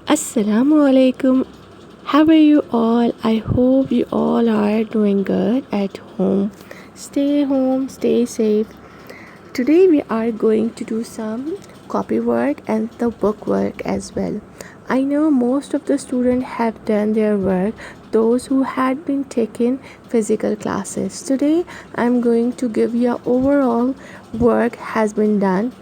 Assalamu alaikum. How are you all? I hope you all are doing good at home. Home, stay safe. Today we are going to do some copy work and the book work as well. I know most of the students have done their work, those who had been taking physical classes. Today I'm going to give you overall work has been done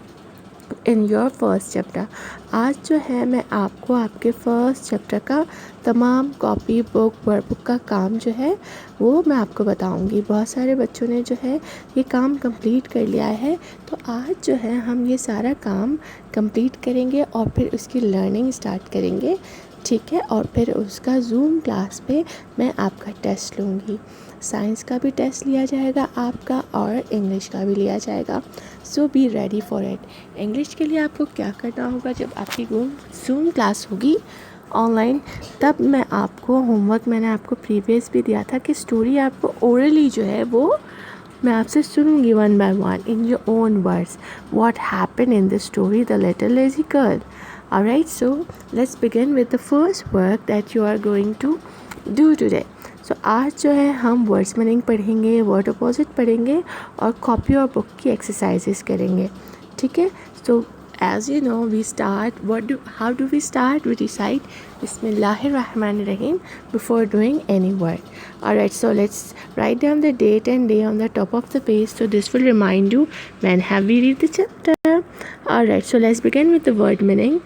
in your first chapter. आज जो है मैं आपको आपके first chapter का तमाम copy book workbook का काम जो है वो मैं आपको बताऊंगी। बहुत सारे बच्चों ने जो है ये काम कंप्लीट कर लिया है, तो आज जो है हम ये सारा काम कंप्लीट करेंगे और फिर उसकी लर्निंग स्टार्ट करेंगे, ठीक है। और फिर उसका जूम क्लास पे मैं आपका टेस्ट लूँगी। साइंस का भी टेस्ट लिया जाएगा आपका और इंग्लिश का भी लिया जाएगा। So be ready for it. English के लिए आपको क्या करना होगा, जब आपकी जूम क्लास होगी ऑनलाइन, तब मैं आपको होमवर्क मैंने आपको प्रीवियस भी दिया था कि स्टोरी आपको ओरली जो है वो मैं आपसे सुनूंगी one by one in your own words. What happened in the story the little lazy girl. Alright, so let's begin with the first work that you are going to do today. So आज जो है हम words meaning पढ़ेंगे, word opposite पढ़ेंगे और copy और book की exercises करेंगे, ठीक है। सो as you know we start how do we start? We recite Bismillahirrahmanirrahim before doing any work. Alright, so let's write down the date and day on the top of the page, so this will remind you when have we read the chapter. Alright, so let's begin with the word meaning.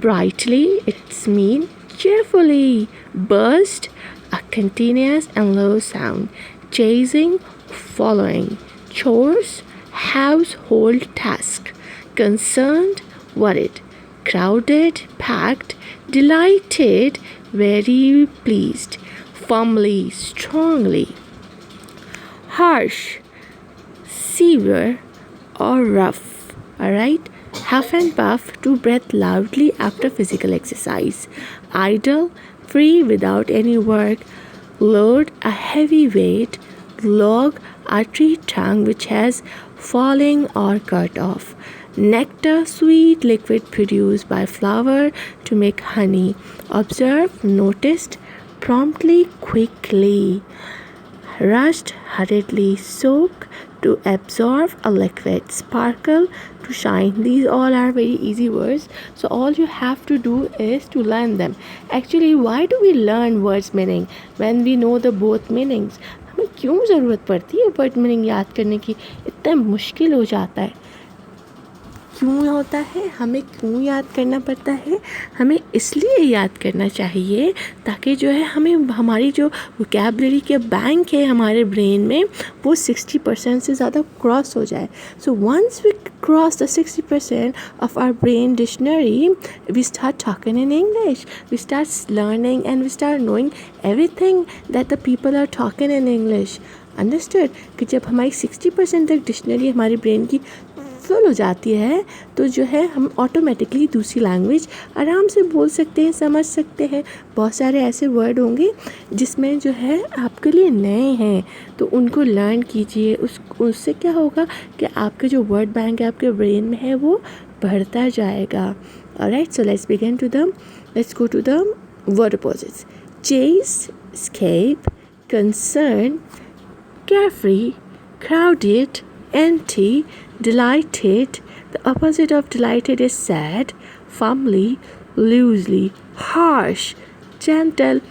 Brightly, it's mean cheerfully. Burst, a continuous and low sound. Chasing, following. Chores, household task. Concerned, worried. Crowded, packed. Delighted, very pleased. Firmly, strongly. Harsh, severe or rough. Alright? Huff and puff, to breathe loudly after physical exercise. Idle, free without any work. Load, a heavy weight. Log, a tree trunk which has fallen or cut off. Nectar, sweet liquid produced by flower to make honey. Observe, noticed, promptly, quickly. Rushed, hurriedly. Soak, to absorb a liquid. Sparkle, to shine. These all are very easy words, so all you have to do is to learn them. Actually, why do we learn words meaning when we know the both meanings? हमें क्यों ज़रूरत पड़ती है word meaning याद करने की? इतना मुश्किल हो जाता है। क्यों होता है, हमें क्यों याद करना पड़ता है? हमें इसलिए याद करना चाहिए ताकि जो है हमें हमारी जो वोकैबुलरी के बैंक है हमारे ब्रेन में वो 60% से ज़्यादा क्रॉस हो जाए। So once we cross the 60% of our brain dictionary, we start talking in English, we start learning and we start knowing everything that the people are talking in English. Understood? कि जब हमारी 60% तक dictionary हमारे brain की full हो जाती है तो जो है हम ऑटोमेटिकली दूसरी लैंग्वेज आराम से बोल सकते हैं, समझ सकते हैं। बहुत सारे ऐसे वर्ड होंगे जिसमें जो है आपके लिए नए हैं, तो उनको लर्न कीजिए। उससे क्या होगा कि आपके जो वर्ड बैंक है आपके ब्रेन में है वो बढ़ता जाएगा। Alright, so let's go to the word opposites. Chase, escape, concern, carefree, crowded, empty, delighted. The opposite of delighted is sad. Firmly, loosely. Harsh, gentle.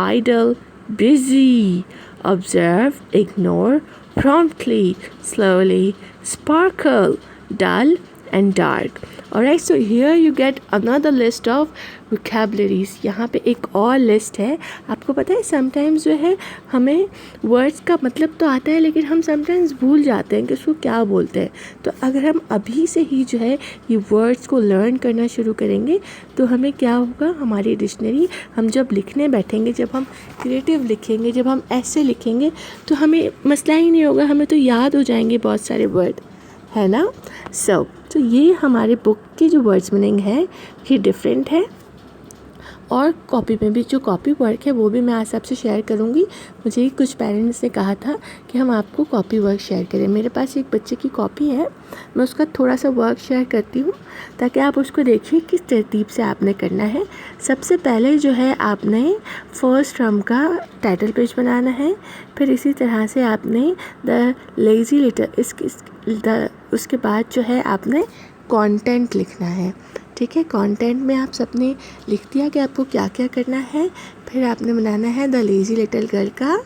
Idle, busy. Observe, ignore. Promptly, slowly. Sparkle, dull and dark. Alright, so here you get another list of vocabularies. यहाँ पे एक और list है। आपको पता है sometimes जो है हमें वर्ड्स का मतलब तो आता है लेकिन हम समटाइम्स भूल जाते हैं कि उसको क्या बोलते हैं। तो अगर हम अभी से ही जो है ये वर्ड्स को लर्न करना शुरू करेंगे तो हमें क्या होगा, हमारी डिक्शनरी हम जब लिखने बैठेंगे, जब हम क्रिएटिव लिखेंगे, जब हम ऐसे लिखेंगे तो हमें मसला ही नहीं होगा, हमें तो याद हो जाएंगे बहुत सारे वर्ड, है ना। तो ये हमारे बुक की जो वर्ड्स मीनिंग है ये डिफरेंट है और कॉपी में भी जो कॉपी वर्क है वो भी मैं आज आपसे शेयर करूँगी। मुझे कुछ पेरेंट्स ने कहा था कि हम आपको कॉपी वर्क शेयर करें। मेरे पास एक बच्चे की कॉपी है, मैं उसका थोड़ा सा वर्क शेयर करती हूँ ताकि आप उसको देखिए किस तरतीब से आपने करना है, सबसे पहले जो है आपने फर्स्ट टर्म का टाइटल पेज बनाना है, फिर इसी तरह से आपने द लेज़ी लिटिल उसके बाद जो है आपने कंटेंट लिखना है। ठीक है, कंटेंट में आप सबने लिख दिया कि आपको क्या क्या करना है। फिर आपने बनाना है द लेज़ी लिटिल गर्ल का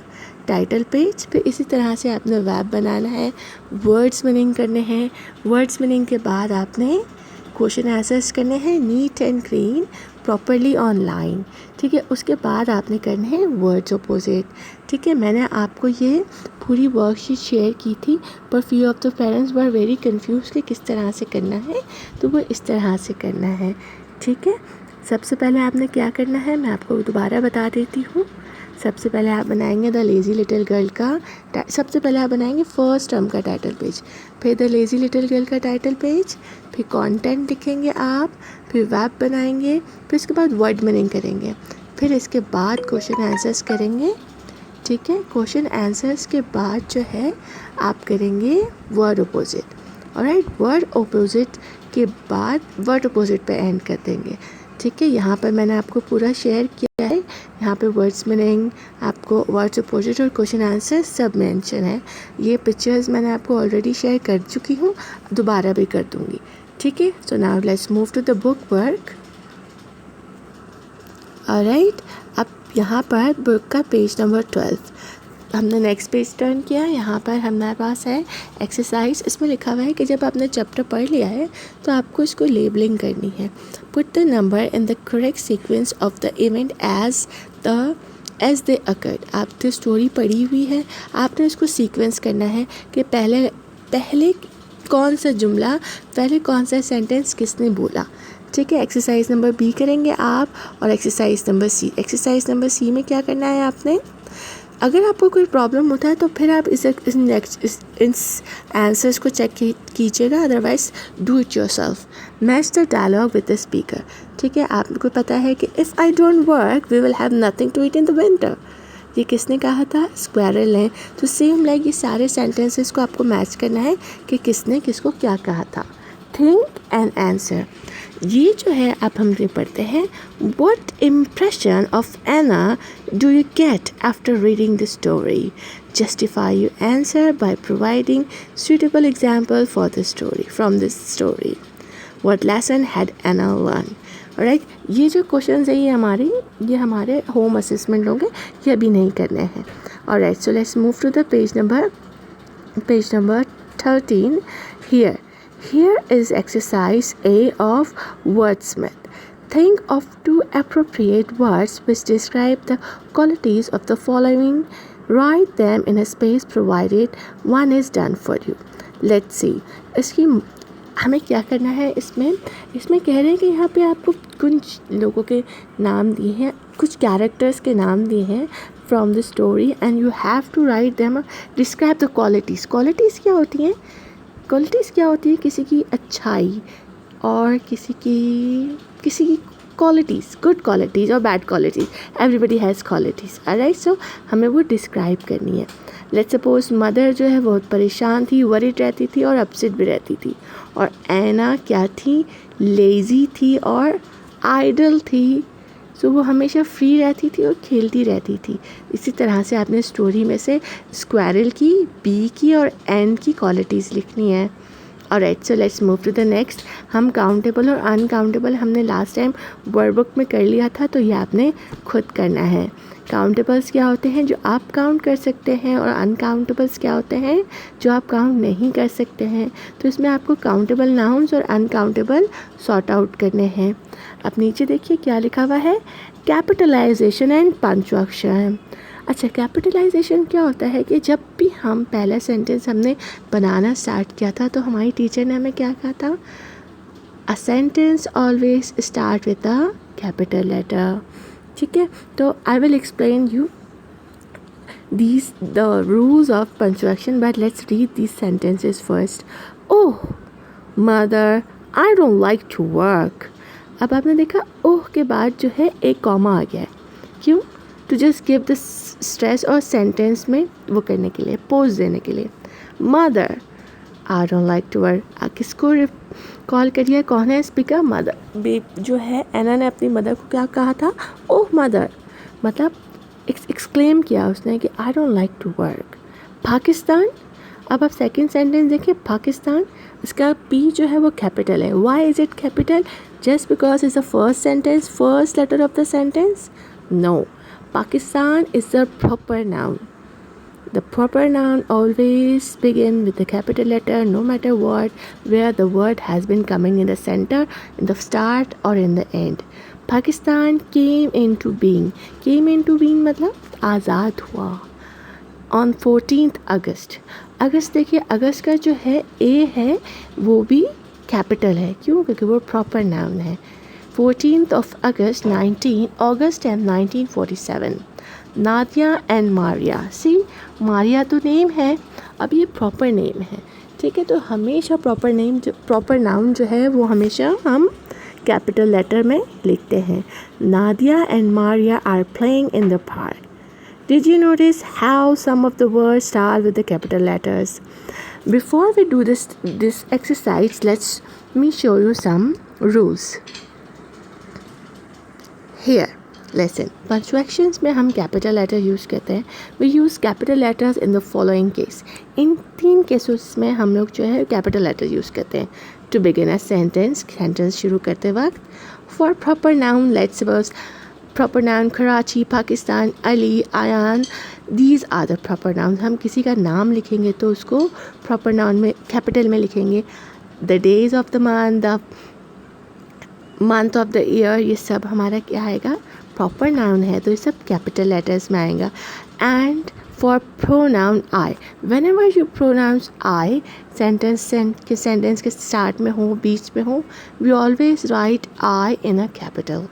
टाइटल पेज, फिर इसी तरह से आपने वेब बनाना है, वर्ड्स मीनिंग करने हैं। वर्ड्स मीनिंग के बाद आपने क्वेश्चन आंसर्स करने हैं neat and clean properly online. ठीक है, उसके बाद आपने करने हैं वर्ड्स अपोजिट। ठीक है, मैंने आपको ये पूरी वर्कशीट शेयर की थी, पर few of the parents were very confuse कि किस तरह से करना है, तो वो इस तरह से करना है। ठीक है, सबसे पहले आपने क्या करना है मैं आपको दोबारा बता देती हूँ। सबसे पहले आप बनाएंगे द लेज़ी लिटिल गर्ल का सबसे पहले आप बनाएंगे फर्स्ट टर्म का टाइटल पेज, फिर द लेज़ी लिटिल गर्ल का टाइटल पेज, फिर कंटेंट लिखेंगे आप, फिर वेब बनाएंगे, फिर इसके बाद वर्ड मीनिंग करेंगे, फिर इसके बाद क्वेश्चन आंसर्स करेंगे। ठीक है, क्वेश्चन आंसर्स के बाद जो है आप करेंगे word opposite. Alright, word opposite के बाद वर्ड अपोजिट पे एंड कर देंगे। ठीक है, यहाँ पर मैंने आपको पूरा शेयर किया है। यहाँ पे वर्ड्स मीनिंग, आपको वर्ड्स अपोजिट और क्वेश्चन आंसर सब मेंशन है। ये पिक्चर्स मैंने आपको ऑलरेडी शेयर कर चुकी हूँ, दोबारा भी कर दूँगी। ठीक है, so now let's move to the book work. Alright, अब यहाँ पर बुक का पेज नंबर 12 हमने नेक्स्ट पेज टर्न किया। यहाँ पर हमारे पास है एक्सरसाइज। इसमें लिखा हुआ है कि जब आपने चैप्टर पढ़ लिया है तो आपको इसको लेबलिंग करनी है। Put the number in the correct sequence of the event as they occurred. आपने स्टोरी पढ़ी हुई है, आपने इसको सीक्वेंस करना है कि पहले कौन सा जुमला, पहले कौन सा सेंटेंस किसने बोला। ठीक है, एक्सरसाइज नंबर बी करेंगे आप, और exercise number C. Exercise number C में क्या करना है आपने, अगर आपको कोई प्रॉब्लम होता है तो फिर आप इस आंसर्स को चेक कीजिएगा, otherwise do it yourself. Match the dialogue with the speaker. ठीक है, आपको पता है कि if I don't work we will have nothing to eat in the winter. ये किसने कहा था, स्क्वायरल ने। तो सेम लाइक ये सारे सेंटेंसेस को आपको मैच करना है कि किसने किसको क्या कहा था। थिंक एंड आंसर, ये जो है अब हम ये पढ़ते हैं। What impression of Anna do you get after reading the story? Justify your answer by providing suitable example for the story from this story. What lesson had Anna learned? Alright, ये जो क्वेश्चन है ये हमारे home assessment होंगे, ये अभी नहीं करने हैं। Alright, so let's move to the page number 13 here. Here is exercise A of wordsmith. Think of two appropriate words which describe the qualities of the following. Write them in a space provided. One is done for you. Let's see. इसकी हमें क्या करना है, इसमें कह रहे हैं कि यहाँ पे आपको कुछ लोगों के नाम दिए हैं, कुछ कैरेक्टर्स के नाम दिए हैं from the story, and you have to write them, describe the qualities. Qualities क्या होती हैं, किसी की अच्छाई और किसी की क्वालिटीज़, गुड क्वालिटीज़ और bad qualities. Everybody has qualities, alright. So हमें वो डिस्क्राइब करनी है। लेट्स सपोज मदर जो है बहुत परेशान थी, वरीड रहती थी और अपसेट भी रहती थी। और एना क्या थी, लेज़ी थी और आइडल थी। सो वो हमेशा फ्री रहती थी और खेलती रहती थी। इसी तरह से आपने स्टोरी में से स्क्वायरल की, बी की और एन की क्वालिटीज़ लिखनी है। Alright, so let's move to the next. हम काउंटेबल और अनकाउंटेबल हमने लास्ट टाइम वर्ड बुक में कर लिया था, तो ये आपने खुद करना है। काउंटेबल्स क्या होते हैं, जो आप काउंट कर सकते हैं, और अनकाउंटेबल्स क्या होते हैं, जो आप काउंट नहीं कर सकते हैं। तो इसमें आपको काउंटेबल नाउन्स और अनकाउंटेबल सॉर्ट आउट करने हैं। अब नीचे देखिए क्या लिखा हुआ है, कैपिटलाइजेशन एंड पंक्चुएशन। अच्छा, कैपिटलाइजेशन क्या होता है कि जब भी हम पहला सेंटेंस हमने बनाना स्टार्ट किया था तो हमारी टीचर ने हमें क्या कहा था, a sentence always start with a capital letter. ठीक है, तो I will explain you the rules of punctuation, but let's read these sentences first. Oh, mother, I don't like to work. अब आपने देखा ओह के बाद जो है एक कॉमा आ गया है, क्यों, to just give the stress और सेंटेंस में वो करने के लिए, पोज देने के लिए। Mother, I don't like to work, किसको कॉल करिए, कौन है स्पीकर? मदर। जो है एना ने अपनी मदर को क्या कहा था? ओह मदर, मतलब एक्सक्लेम किया उसने कि I don't like to work. Pakistan, अब आप सेकेंड सेंटेंस देखिए, पाकिस्तान, इसका पी जो है वो कैपिटल है। Why is it capital? Just because is the first sentence, first letter of the sentence? No, Pakistan is the proper noun. The proper noun always begin with the capital letter, no matter what, where the word has been coming in the center, in the start or in the end. Pakistan came into being. Came into being मतलब आज़ाद हुआ on 14th August. अगस्त देखिए, अगस्त का जो है ए है वो भी capital है. क्यों? क्योंकि वो प्रॉपर नाउन है. 14th of August 1947. Nadia and Maria. See, Maria तो नेम है, अब ये प्रॉपर नेम है. ठीक है, तो हमेशा प्रॉपर नेम जो प्रॉपर नाउन जो है वो हमेशा हम कैपिटल लेटर में लिखते हैं. Nadia and Maria are playing in the park. Did you notice how some of the words start with the capital letters? Before we do this exercise, let me show you some rules. Here, listen. Punctuations में हम capital letter use करते हैं. We use capital letters in the following case. In 3 cases में हम लोग जो है capital letter use करते हैं. To begin a sentence, sentence शुरू करते वक्त. For proper noun, let's suppose proper noun Karachi, Pakistan, Ali, Ayan. These are the proper nouns. हम किसी का नाम लिखेंगे तो उसको proper noun में capital में लिखेंगे. The days of the month, the month of the year, ये सब हमारा क्या आएगा? प्रॉपर नाउन है, तो ये सब कैपिटल लेटर्स में आएगा. And for pronoun I, whenever you pronounce I, sentence के स्टार्ट में हो, बीच में हो, we always write I in a capital.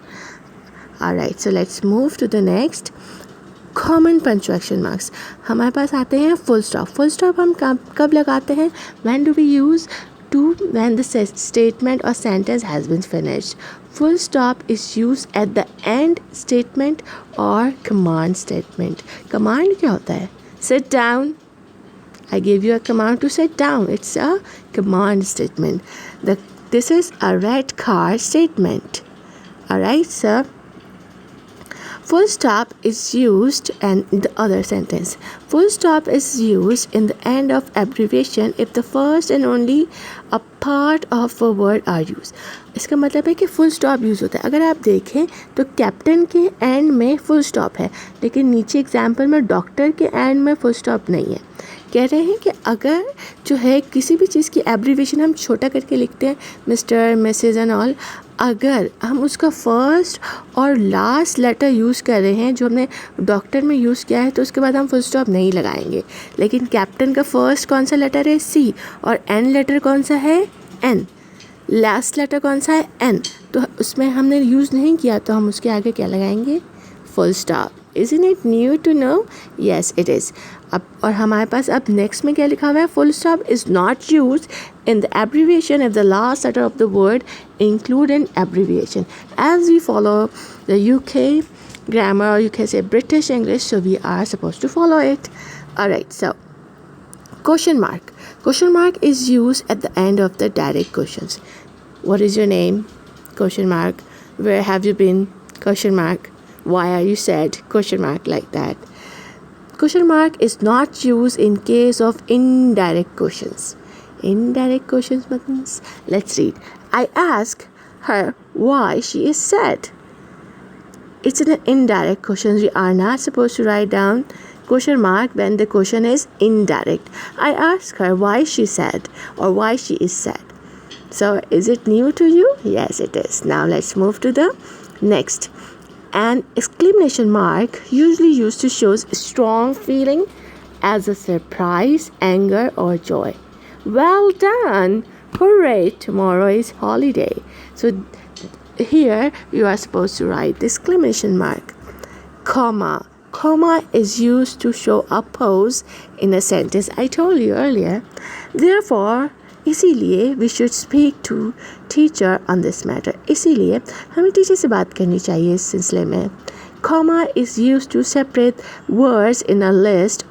Alright, so let's move to the next. Common punctuation marks हमारे पास आते हैं. Full stop. फुल स्टॉप हम कब लगाते हैं? When do we use to when the statement or sentence has been finished. Full stop is used at the end statement or command statement. Command क्या होता है? Sit down. I gave you a command to sit down. It's a command statement. This is a red car statement. Alright, sir. Full stop is used and in the other sentence. Full stop is used in the end of abbreviation if the first and only a part of a word are used. इसका मतलब है कि full stop use होता है. अगर आप देखें तो कैप्टन के एंड में फुल स्टॉप है, लेकिन नीचे एग्जाम्पल में डॉक्टर के एंड में फुल स्टॉप नहीं है. कह रहे हैं कि अगर जो है किसी भी चीज़ की एब्रीविएशन हम छोटा करके लिखते हैं, मिस्टर, मिसेज एंड ऑल, अगर हम उसका फर्स्ट और लास्ट लेटर यूज़ कर रहे हैं जो हमने डॉक्टर में यूज़ किया है, तो उसके बाद हम फुल स्टॉप नहीं लगाएंगे. लेकिन कैप्टन का फर्स्ट कौन सा लेटर है? सी. और एन लेटर कौन सा है? एन. लास्ट लेटर कौन सा है? एन. तो उसमें हमने यूज़ नहीं किया, तो हम उसके आगे क्या लगाएंगे? Full stop. Isn't it new to know? Yes, it is. अब और हमारे पास अब नेक्स्ट में क्या लिखा हुआ है? Full stop is not used in the abbreviation if the last letter of the word include an abbreviation. As we follow the UK grammar, or you can say British English, so we are supposed to follow it. Alright, so question mark. Question mark is used at the end of the direct questions. What is your name? Question mark. Where have you been? Question mark. Why are you sad? Question mark, like that. Question mark is not used in case of indirect questions. Indirect questions means, let's read. I ask her why she is sad. It's an indirect question. We are not supposed to write down question mark when the question is indirect. I ask her why she's sad or why she is sad. So is it new to you? Yes, it is. Now let's move to the next. An exclamation mark usually used to show strong feeling as a surprise, anger or joy. Well done! Hooray! Tomorrow is holiday. So here you are supposed to write the exclamation mark. Comma. Comma is used to show a pause in a sentence. I told you earlier. Therefore, इसीलिए we should speak to teacher on this matter. इसीलिए हमें teacher से बात करनी चाहिए इस सिलसिले में. Comma is use to separate words in a list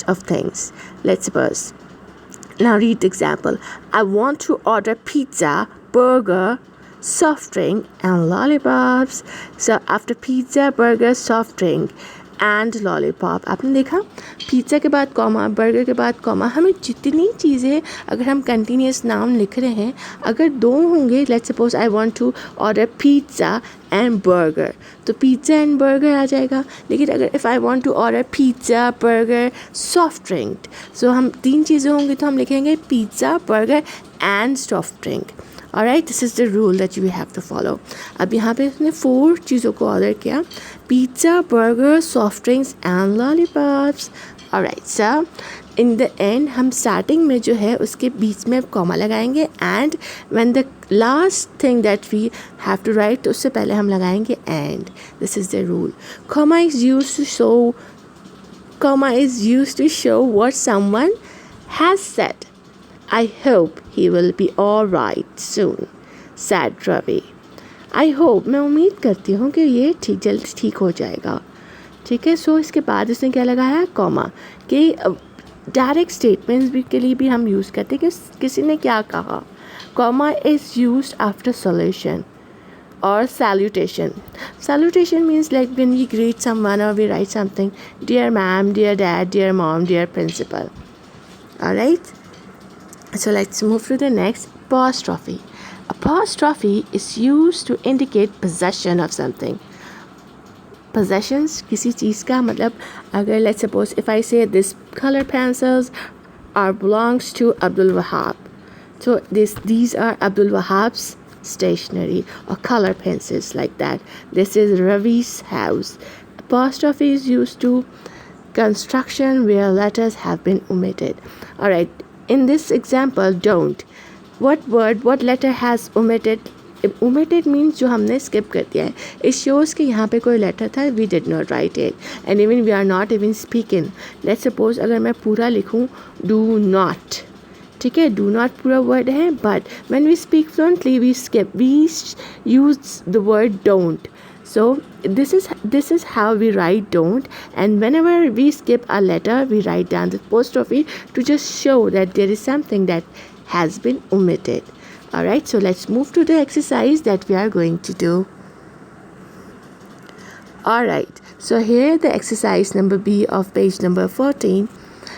of things. Let's suppose Now read the example. I want to order pizza, burger, soft drink and lollipops. So after pizza, burger, soft drink and lollipop. आपने देखा pizza के बाद comma, burger के बाद comma. हमें जितनी चीज़ें अगर हम कंटिन्यूस नाउन लिख रहे हैं, अगर दो होंगे, let's suppose I want to order pizza and burger, तो पिज़्ज़ा एंड बर्गर आ जाएगा. लेकिन अगर if I want to order pizza, burger, soft drink, so हम तीन चीज़ें होंगी तो हम लिखेंगे pizza, burger and soft drink. Alright, this is the rule that you have to follow. अब यहाँ पे उसने 4 चीज़ों को ऑर्डर किया, pizza, burger, soft drinks and lollipops. Alright, so in the end हम स्टार्टिंग में जो है उसके बीच में कॉमा लगाएंगे and when the last thing that we have to write तो उससे पहले हम लगाएंगे and. This is the rule. Comma is used to show what someone has said. I hope he will be all right soon, said Ravi. I hope, मैं उम्मीद करती हूँ कि ये जल्द ठीक हो जाएगा. ठीक है. सो इसके बाद उसने क्या लगाया, कॉमा. कि डायरेक्ट स्टेटमेंट्स भी के लिए भी हम यूज़ करते हैं कि किसी ने क्या कहा. Comma is used after solution or salutation. Salutation means like when we greet someone or we write something, dear ma'am, dear dad, dear mom, dear principal. Alright. So let's move to the next, apostrophe. Apostrophe is used to indicate possession of something. Possessions किसी चीज़ का मतलब, अगर let's suppose if I say this color pencils are belongs to Abdul Wahab, so these are Abdul Wahab's stationery or color pencils like that. This is Ravi's house. Apostrophe is used to construction where letters have been omitted. Alright. In this example, don't. What letter has omitted? Omitted means जो हमने skip कर दिया है. It shows कि यहाँ पे कोई letter था, we did not write it, and even we are not even speaking. Let's suppose अगर मैं पूरा लिखूँ do not. ठीक है, do not पूरा word है, but when we speak fluently we skip. We use the word don't. So this is how we write don't, and whenever we skip a letter we write down the apostrophe to just show that there is something that has been omitted. Alright, so let's move to the exercise that we are going to do. Alright, so here the exercise number B of page number 14.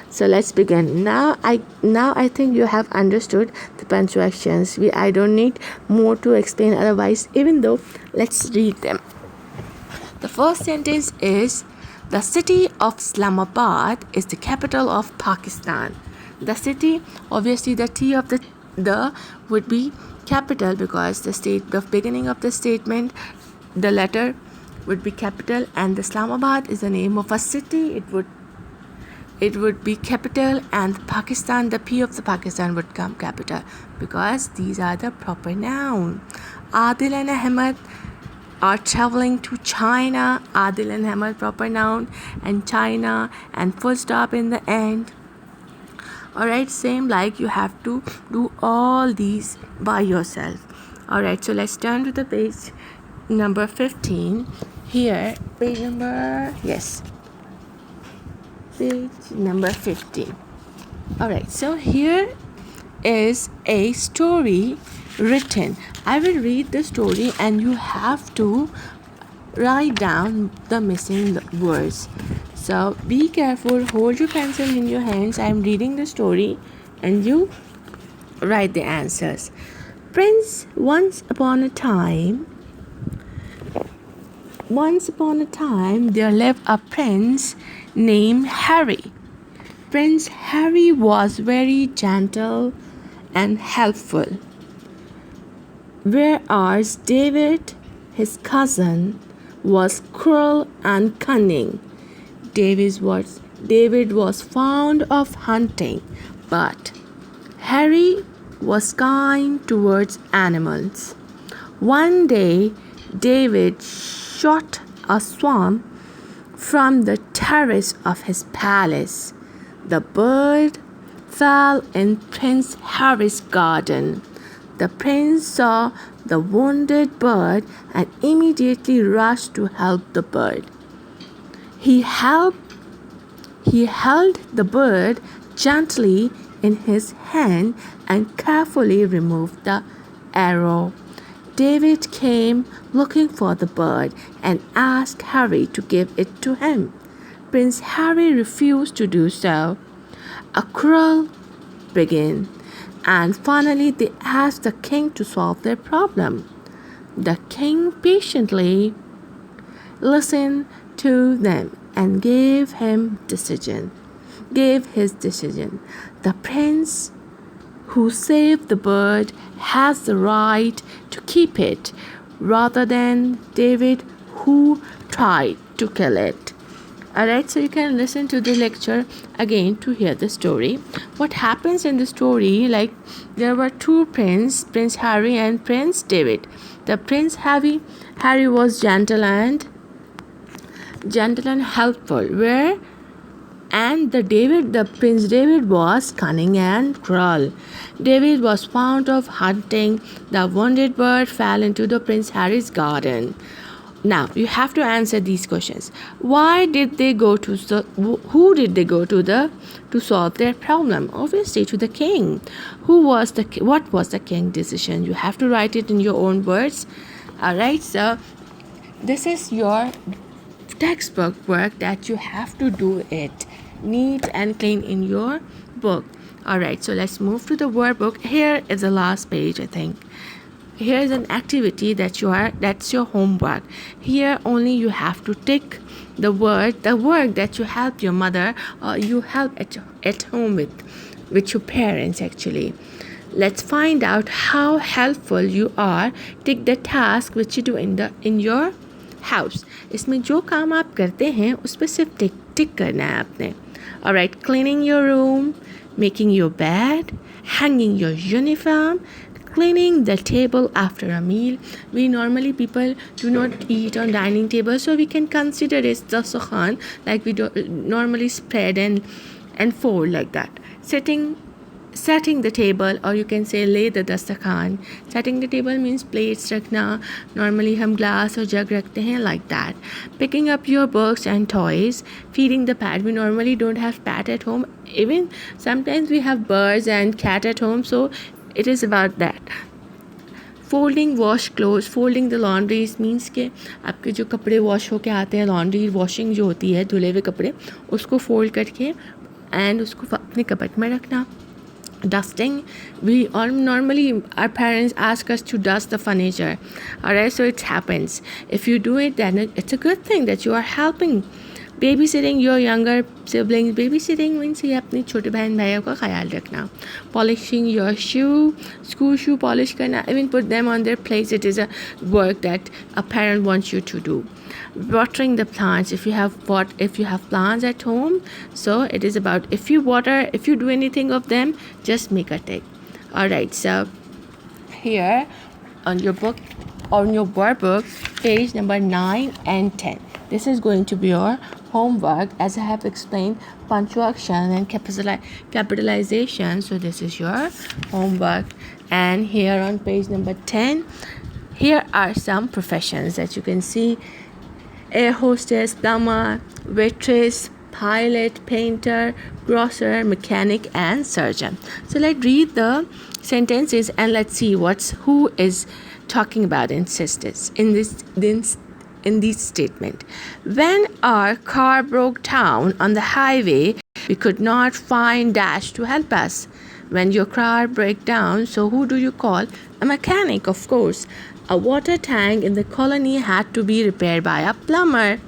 So let's begin. Now I think you have understood the punctuations. I don't need more to explain otherwise, even though let's read them. The first sentence is, the city of Islamabad is the capital of Pakistan. The city, obviously the T of the would be capital because the beginning of the statement, the letter would be capital, and the Islamabad is the name of a city. It would be capital, and Pakistan, the P of the Pakistan would come capital because these are the proper noun. Adil and Ahmed are traveling to China. Adil and Ahmed proper noun, and China and full stop in the end. Alright, same like you have to do all these by yourself. Alright, so let's turn to the page number 15. Here, page number 15. Alright, so here is a story written. I will read the story and you have to write down the missing words. So be careful, hold your pencil in your hands. I am reading the story and you write the answers. Once upon a time there lived a prince named Harry. Prince Harry was very gentle and helpful, whereas David, his cousin, was cruel and cunning. David was fond of hunting, but Harry was kind towards animals. One day, David shot a swan from the terrace of his palace. The bird fell in Prince Harry's garden. The prince saw the wounded bird and immediately rushed to help the bird. He held the bird gently in his hand and carefully removed the arrow. David came looking for the bird and asked Harry to give it to him. Prince Harry refused to do so. A quarrel began, and finally they asked the king to solve their problem. The king patiently listened to them and gave his decision. The prince who saved the bird has the right to keep it rather than David who tried to kill it. Alright, so you can listen to the lecture again to hear the story. What happens in the story, like there were two princes, Prince Harry and Prince David. The Prince Harry was gentle and helpful, and the Prince David was cunning and cruel. David was fond of hunting. The wounded bird fell into the Prince Harry's garden. Now you have to answer these questions. Who did they go to to solve their problem? Obviously to the king. What was the king's decision? You have to write it in your own words. Alright, so this is your textbook work that you have to do it neat and clean in your book. Alright, so let's move to the workbook. Here is the last page, I think. Here is an activity that's your homework. Here only you have to tick the work that you help your mother or you help at home with your parents actually. Let's find out how helpful you are. Tick the task which you do in your house. इसमें जो काम आप करते हैं उस पर सिर्फ टिक करना है आपने. Alright, cleaning your room, making your bed, hanging your uniform, cleaning the table after a meal. We normally people do not eat on dining table, so we can consider it dastakhan, like we do normally spread and fold like that. Setting the table, or you can say lay the dastakhan. Setting the table means plates rakhna. Normally hum glass or jug rakhte hain like that. Picking up your books and toys. Feeding the pet. We normally don't have pet at home. Even sometimes we have birds and cat at home, so it is about that. Folding wash clothes. Folding the laundry means के आपके जो कपड़े wash होके आते हैं, laundry washing जो होती है धुले हुए कपड़े, उसको fold करके and उसको अपने कपट में रखना. Dusting, we all normally our parents ask us to dust the furniture. Alright, so it happens. If you do it, then it's a good thing that you are helping. Babysitting your younger siblings. Babysitting means ये अपने छोटे बहन भाइयों का ख्याल रखना. Polishing your shoe, school shoe polish करना, even put them on their place. It is a work that a parent wants you to do. Watering the plants. If you have plants at home, so it is about if you do anything of them, just make a tick. Alright, so here on your workbook, page number 9 and 10. This is going to be your homework, as I have explained punctuation and capitalization. So this is your homework. And here on page number 10, here are some professions that you can see: air hostess, plumber, waitress, pilot, painter, grocer, mechanic, and surgeon. So let's read the sentences and let's see who is talking about in this statement. When our car broke down on the highway, we could not find Dash to help us. When your car breaks down, so who do you call? A mechanic, of course. A water tank in the colony had to be repaired by a plumber.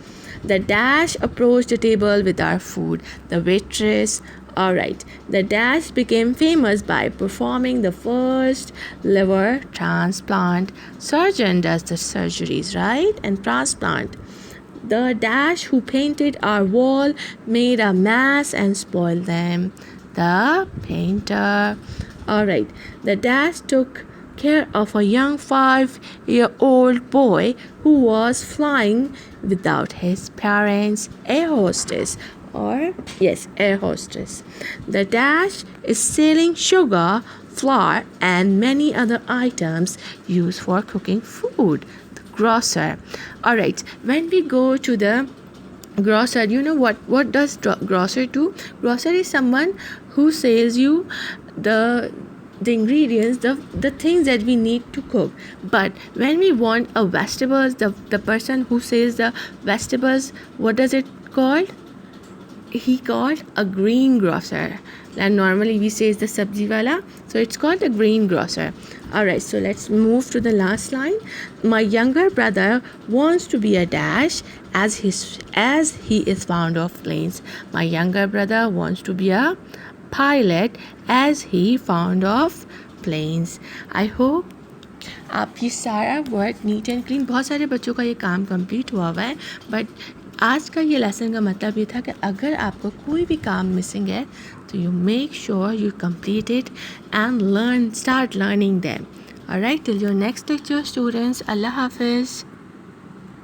The Dash approached the table with our food. The waitress. Alright, the Dash became famous by performing the first liver transplant. Surgeon does the surgeries, right? And transplant. The Dash who painted our wall made a mess and spoiled them. The painter. Alright, the Dash took care of a young 5-year-old boy who was flying without his parents. Air hostess. Air hostess. The Dash is selling sugar, flour, and many other items used for cooking food. The grocer. Alright, when we go to the Grocer, you know what does grocer do? Grocer is someone who sells you the ingredients, the things that we need to cook. But when we want a vegetables, the person who sells the vegetables, what does it called? He called a greengrocer, and normally we say is the sabji wala, so it's called a greengrocer. All right, so let's move to the last line. My younger brother wants to be a dash as he is fond of planes. My younger brother wants to be a pilot as he fond of planes. I hope आप ये सारा word neat and clean, बहुत सारे बच्चों का ये काम complete हुआ हुआ है, बट आज का ये लेसन का मतलब ये था कि अगर आपको कोई भी काम मिसिंग है तो you make sure you complete it and learn, start learning them. Alright, till your next lecture students, अल्लाह हाफिज़.